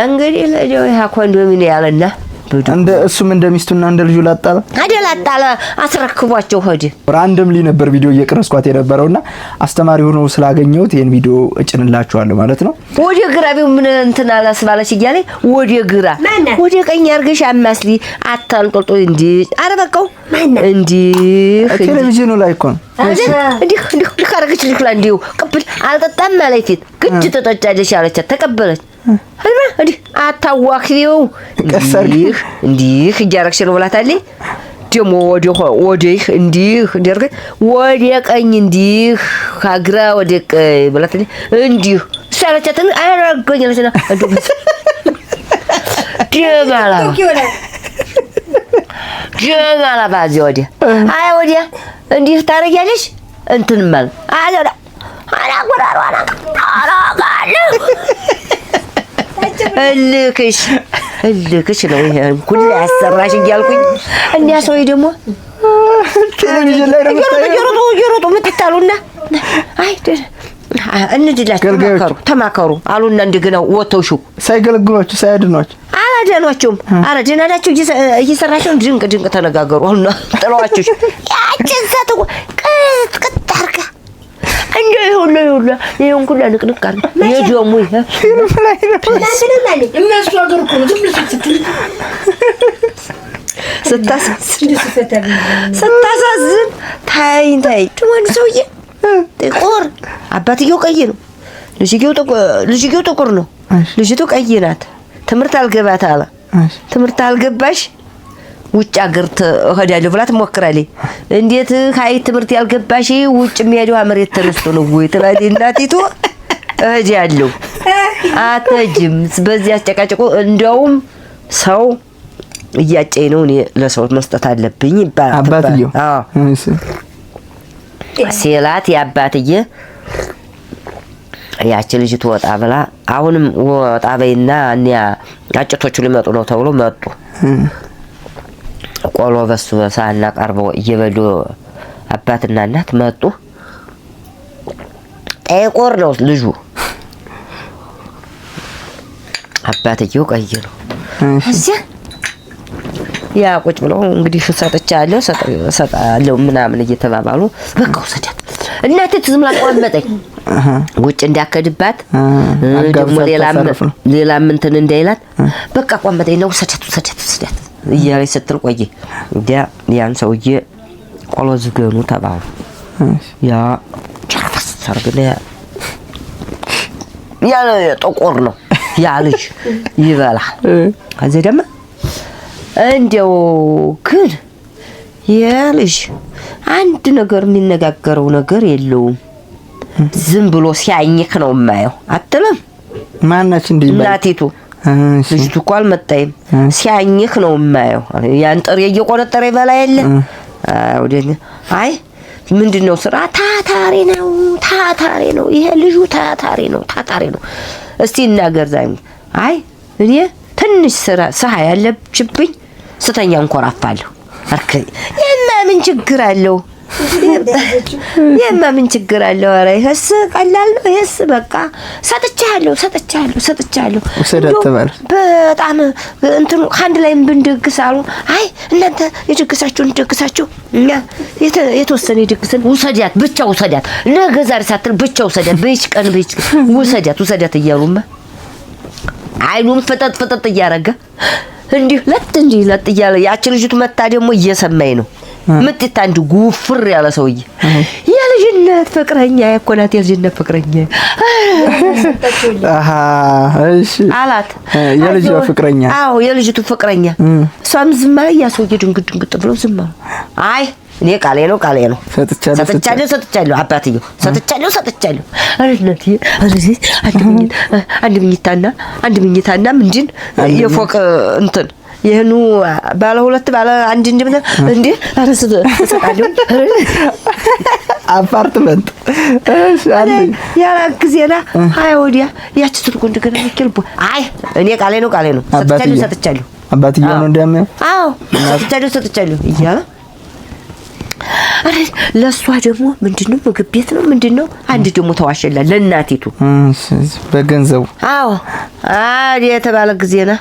እንግዲህ ለጆ ያ ኮንዶሚኒየም ያለና እንደ እሱም እንደሚስቱና እንደ ልጁ ላጣለ አስረክቧቸው ሆደ ራንደምሊ ነበር ቪዲዮ እየቀረስኳት የነበረውና አስተማሪ ሆኖ ስላገኘሁት ይሄን ቪዲዮ እጭንላችኋለሁ ማለት ነው። ወደ ግራቢው ምን እንትን አላስባለች እያለ ወደ ግራ ወደ ቀኝ አርገሽ አማስሊ አታንጦልጦ እንዲ አረበቀው እንዲ ቴሌቪዥኑ ላይ እኮ እንዲ ካረገች ልክላ እንዲው ቅብል አልጠጣም ማለት ግድ ተጠጫለሽ አለች ተቀበለች አልባ እንዲ አታዋክሪው እንዲህ እያረግሽ ነው ብላታለች። ደሞ ወዲህ እንዲህ እንዲርገ ወዲ ቀኝ እንዲህ ካግራ ወዲ ቀኝ ብላታለች። እንዲህ ሰራቻትን አረጋኛለችና ጀማላ ባዚ ወዲ አይ ወዲ እንዲህ ታረጋለሽ እንትን ማለት አላዳ አላቆራሯ አራጋለ እልክሽ ነው ይሄን ሁሉ ያሰራሽ እያልኩኝ እንዲያ ሰውዬ ደግሞ ቴሌቪዥን ላይ ነው ይሮጡ ምትታሉና አይ እንድላችሁ ተማከሩ አሉና እንደገና ወተውሹ ሳይገለግሏችሁ ሳያድኗችሁ አላደኗቸውም አላደናዳችሁ እየሰራችሁ ድንቅ ተነጋገሩ አሉና ጥሏችሁ ያችን ሰተው ቅጥቅጣርካ እንዴ ሁሉ ይሁን ኩላ ንቅንቅ አርጋ የጆሙ ይሄ ፊልም ላይ ነው እነሱ አገር እኮ ዝም ስታሳዝን ታይ ወንድ ሰውዬ ጥቁር አባትየው ቀይ ነው ልጅየው ጥቁር ነው ልጅቱ ቀይ ናት ትምህርት አልገባት አለ ትምህርት አልገባሽ ውጭ አገር እሄዳለሁ ብላ ትሞክራለች እንዴት ሃይ ትምህርት ያልገባሽ ውጭ የሚሄደው አመሬት ተነስቶ ነው ወይ ትላለች እናቲቱ እሄዳለሁ አትጅም በዚህ አጨቃጨቁ እንደውም ሰው እያጨኝ ነው እኔ ለሰው መስጠት አለብኝ ይባላል አባትየው ሲላት ያባትየ ያቺ ልጅ ትወጣ ብላ አሁንም ወጣ በይና እኒያ አጭቶቹ ሊመጡ ነው ተብሎ መጡ ቆሎ በሱ ሳና ቀርበው እየበሉ አባትና እናት መጡ ጥቁር ነው ልጁ አባትየው ቀይ ነው እዚህ ያ ቁጭ ብለው እንግዲህ ሰጣለው ምናምን እየተባባሉ በቃ ወሰዳት እናቴ ትዝምላ ቆመጠኝ ውጭ እንዳከድባት ደግሞ ሌላም እንትን እንዳይላት በቃ ቆመጠኝ ነው ሰደት እያለች ስትል ቆየ ያን ሰውዬ ቆሎ ዝገኑ ተባሉ ያ ቻርፈስ ሰርግነ ያ ጥቁር ነው ያ ልጅ ይበላ ከዚህ ደግሞ እንደው ግን ያ ልጅ አንድ ነገር የሚነጋገረው ነገር የለውም ዝም ብሎ ሲያኝክ ነው የማየው አትልም ማናች እንዲባል እናቲቱ ልጅቱ እኮ አልመጣይም ሲያኝክ ነው የማየው ያን ጥሬ እየቆነጠረ ይበላ የለ ወደኛ አይ ምንድነው ስራ ታታሪ ነው ይሄ ልጁ ታታሪ ነው እስቲ እናገር ዛኝ አይ እኔ ትንሽ ስራ ሰሃ ያለብኝ ስተኛ እንኮራፋለሁ አርከይ የማምን ችግር አለው የማምን ችግር አለው አረ ይሄስ ቀላል ነው ይሄስ በቃ ሰጥቻለሁ ወሰደተባል በጣም እንትን አንድ ላይ ብንደግስ አሉ አይ እናንተ የደግሳችሁ እኛ የተወሰነ የደግሰን ውሰዳት ብቻ ውሰዳት ነገ ዛሬ ሳትል ብቻ ውሰዳት በይች ቀን ውሰዳት እያሉማ አይኑን ፈጠጥ እያረገ እንዲህ ለጥ እያለ ያቺ ልጅቱ መጣ ደግሞ እየሰማኝ ነው ምጥታ እንዲ ጉፍር ያለ ሰውዬ የልጅነት ፍቅረኛ የኮናት የልጅነት ፍቅረኛ እሺ አላት የልጅቱ ፍቅረኛ አዎ የልጅቱ ፍቅረኛ እሷም ዝም አለ ያ ሰውዬ ድንግጥ ብሎ ዝም አለ አይ እኔ ቃሌ ነው ሰጥቻለሁ አባትየው ሰጥቻለሁ አረነት አንድ ምኝታና ምንድን የፎቅ እንትን ይሄኑ ባለ ሁለት ባለ አንድ እንደ አረስ ተሰጣለሁ አፓርትመንት ያ ጊዜና አይ ወዲያ ያቺ ትልቁ እንደገና ይከልቡ አይ እኔ ቃሌ ነው ሰጥቻለሁ አባትየው ነው እንደሚያው አዎ ሰጥቻለሁ እያለ ለሷ ደግሞ ምንድነው ምግብ ቤት ነው ምንድነው አንድ ደግሞ ተዋሸላ ለእናቲቱ በገንዘቡ አዎ የተባለ ጊዜና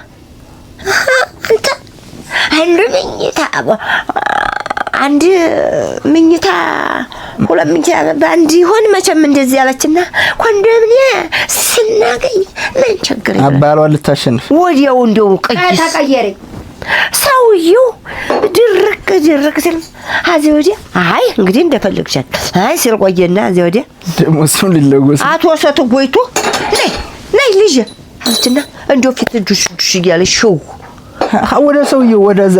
አንድ ምኝታ ሁለት ምኝታ በአንድ ይሆን መቼም እንደዚህ ያለችና ኮንዶሚኒየም ስናገኝ ምን ችግር አባሏ ልታሸንፍ ወዲያው እንደው ተቀየረ ሰውዬው ድርቅ ሲል አዚህ ወዲያ አይ እንግዲህ እንደፈለግሻት አይ ሲል ቆየና አዚህ ወዲያ ደግሞ እሱን ሊለጎስ አቶ ሰቱ ጎይቶ ነይ ልጅ አለችና እንደው ፊት ዱሽ እያለ ሾው ወደ ሰውዬው ወደዛ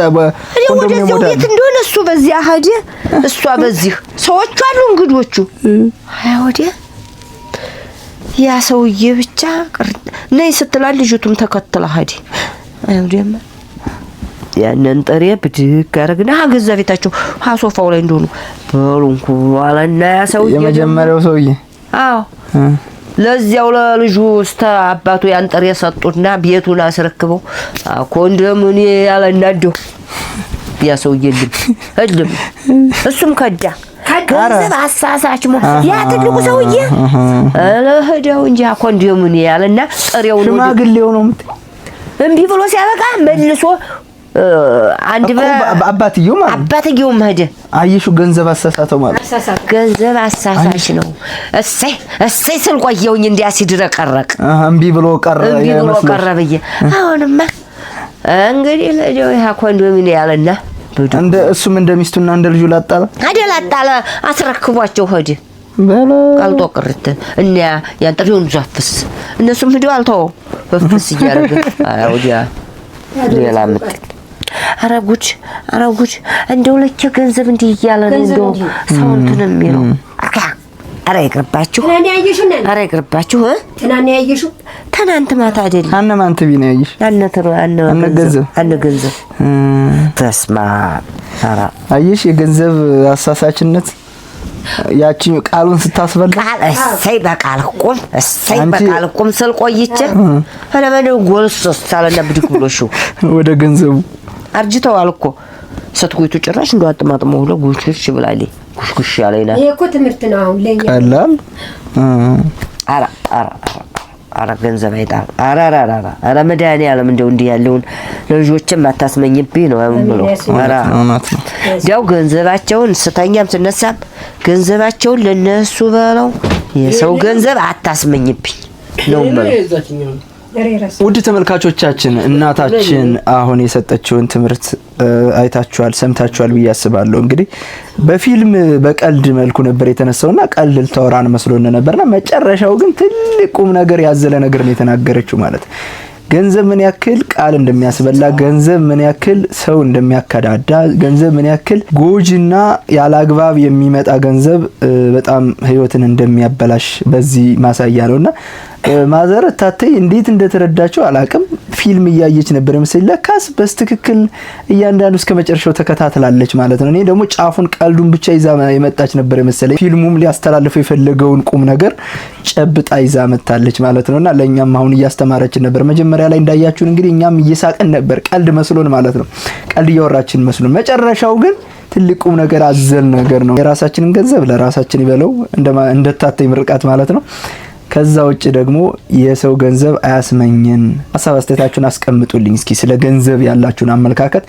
ወደዚህ ቤት እንደሆነ እሱ በዚያ ሄደ እሷ በዚህ ሰዎቹ አሉ እንግዶቹ አይ ወዲያ ያ ሰውዬ ብቻ ነይ ስትላ ልጅቱም ተከትላ ሄደ አይ ወዲያማ ያንን ጥሬ ብድግ አረግና ገዛ ቤታቸው ሀሶፋው ላይ እንደሆኑ በሉንኩ አለና ያ ሰውዬ የመጀመሪያው ሰውዬ አዎ ለዚያው ለልጁ እስተ አባቱ ያን ጥሬ ሰጡና ቤቱን አስረክበው ኮንዶሚኒ ያለናዶ ያ ሰውዬ ልም እሱም ከዳ ገንዘብ አሳሳች ያ ትልቁ ሰውዬ ለሄደው እንጂ ኮንዶሚኒ ያለና ጥሬው ነው ሽማግሌው ነው እምቢ ብሎ ሲያበቃ መልሶ አንድ አባትየው ሄደ አየሹ ገንዘብ አሳሳተው ማለት ገንዘብ አሳሳች ነው እሰይ ስል ቆየውኝ እንዲያሲድረቀረቅ እምቢ ብሎ ቀረ በየ አሁንማ እንግዲህ ለጆ ያ ኮንዶሚኒየም ያለና እንደ እሱም እንደሚስቱና እንደ ልጁ ላጣለ አስረክቧቸው ሄደ ቃልጦ ቅርት እና ያን ጥሪውን ዛፍስ እነሱም ሄደው አልተው በፍስ እያረገ አውዲያ ሌላ ምት አረጉች እንደው ለከ ገንዘብ እንዲ ይያለ ነው እንደው ሰውንቱን የሚለው አረ ይቅርባችሁ አረ ይቅርባችሁ ትናንት ያየሹ ትናንት ማታ አይደል አነማን ትቢ ነው ያየሽ ገንዘብ ተስማ አራ አየሽ የገንዘብ አሳሳችነት ያቺ ቃሉን ስታስበላ ቃል እሰይ በቃል ቁም ስል ቆይቼ አለበለው ጎልሶስ ሳለና ብድግ ብሎሽ ወደ ገንዘቡ አርጅተዋል እኮ ሰትጎይቱ ጭራሽ እንደው አጥማጥሞ ሁሉ ጉሽሽ ብላለኝ ጉሽሽ ያለና ይሄ እኮ ትምህርት ነው አሁን ለኛ ቀላል አራ ገንዘብ አይጣል አራ መዳኒ ያለም እንደው እንዲህ ያለውን ለልጆችም አታስመኝብኝ ነው አምምሎ አራ ያው ገንዘባቸውን ስተኛም ስነሳም ገንዘባቸውን ለነሱ በለው የሰው ገንዘብ አታስመኝብኝ ነው ማለት ውድ ተመልካቾቻችን እናታችን አሁን የሰጠችውን ትምህርት አይታችኋል ሰምታችኋል ብዬ አስባለሁ እንግዲህ በፊልም በቀልድ መልኩ ነበር የተነሳውና ቀልድ ተወራን መስሎን ነበርና መጨረሻው ግን ትልቁም ነገር ያዘለ ነገር ነው የተናገረችው ማለት ገንዘብ ምን ያክል ቃል እንደሚያስበላ ገንዘብ ምን ያክል ሰው እንደሚያከዳዳ ገንዘብ ምን ያክል ጎጂና ያላግባብ የሚመጣ ገንዘብ በጣም ህይወትን እንደሚያበላሽ በዚህ ማሳያ ነውና ማዘር ታተይ እንዴት እንደተረዳቸው አላቅም ፊልም እያየች ነበር መሰለኝ ለካስ በስትክክል እያንዳንዱ እስከ መጨረሻው ተከታትላለች ማለት ነው እኔ ደግሞ ጫፉን ቀልዱን ብቻ ይዛ የመጣች ነበር መሰለኝ ፊልሙም ሊያስተላልፈው የፈለገውን ቁም ነገር ጨብጣ ይዛ መጣለች ማለት ነውና ለኛም አሁን እያስተማረችን ነበር መጀመሪያ ላይ እንዳያችሁን እንግዲህ እኛም እየሳቀን ነበር ቀልድ መስሎን ማለት ነው ቀልድ እያወራችን መስሎን መጨረሻው ግን ትልቁም ነገር አዘል ነገር ነው የራሳችንን ገንዘብ ለራሳችን ይበለው እንደታተይ ምርቃት ማለት ነው ከዛ ውጭ ደግሞ የሰው ገንዘብ አያስመኝን ሐሳብ አስተያየታችሁን አስቀምጡልኝ እስኪ ስለ ገንዘብ ያላችሁን አመለካከት